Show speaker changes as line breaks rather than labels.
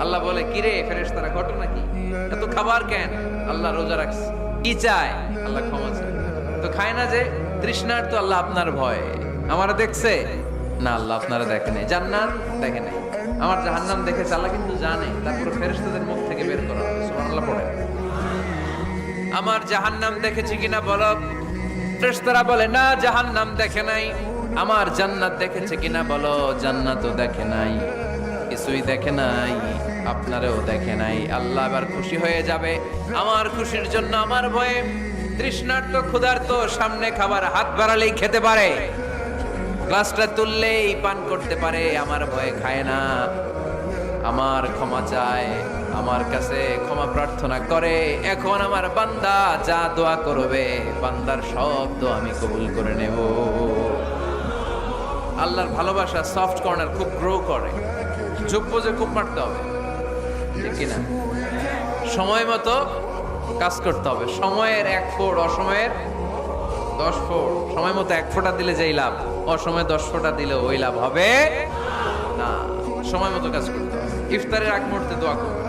আল্লাহ বলে, কিরে ফেরেশতারা, ঘটনা কি? এত খাবার কেন? আল্লাহ রোজা রাখছে। কি চায়? আল্লাহ ক্ষমা চায়। তো খায় না যে তৃষ্ণার, তো আল্লাহ আপনার ভয়। আমারে দেখছে না, আল্লাহ আপনারা দেখে নাই। জান্নাত দেখে নাই, আমার জাহান্নাম দেখেছে আল্লাহ কিন্তু জানে। তারপরে ফেরেশতাদের মুখ থেকে বের করা হবে। সুবহানাল্লাহ পড়ে। আমার জাহান্নাম দেখেছি কিনা বলো। ফেরেশতারা বলে, না জাহান্নাম দেখে নাই। আমার জান্নাত দেখেছে কিনা বলো। জান্নাতও দেখে নাই, কিছুই দেখে নাই, আপনারেও দেখে নাই। আল্লাহ এবার খুশি হয়ে যাবে। আমার খুশির জন্য আমার ভয়ে তৃষ্ণার্ত ক্ষুধার্ত সামনে খাবার হাত বাড়ালেই খেতে পারে, গ্লাসটা তুললেই পান করতে পারে, আমার ভয়ে খায় না। আমার ক্ষমা চায়, আমার কাছে ক্ষমা প্রার্থনা করে। এখন আমার বান্দা যা দোয়া করবে, বান্দার সব দোয়া আমি কবুল করে নেব। আল্লাহর ভালোবাসা সফট কর্নার খুব গ্রো করে। যোগ্য যে খুব মারতে হবে, ঠিক কিনা? সময় মতো কাজ করতে হবে। সময়ের 1 ফোঁট, অসময়ের 10 ফোঁট। সময় মতো 1 ফোঁটা দিলে যেই লাভ, অসময়ে 10 ফোঁটা দিলে ওই লাভ হবে না। সময় মতো কাজ করতে হবে। ইফতারের আগ মুহূর্তে দোয়া করবে।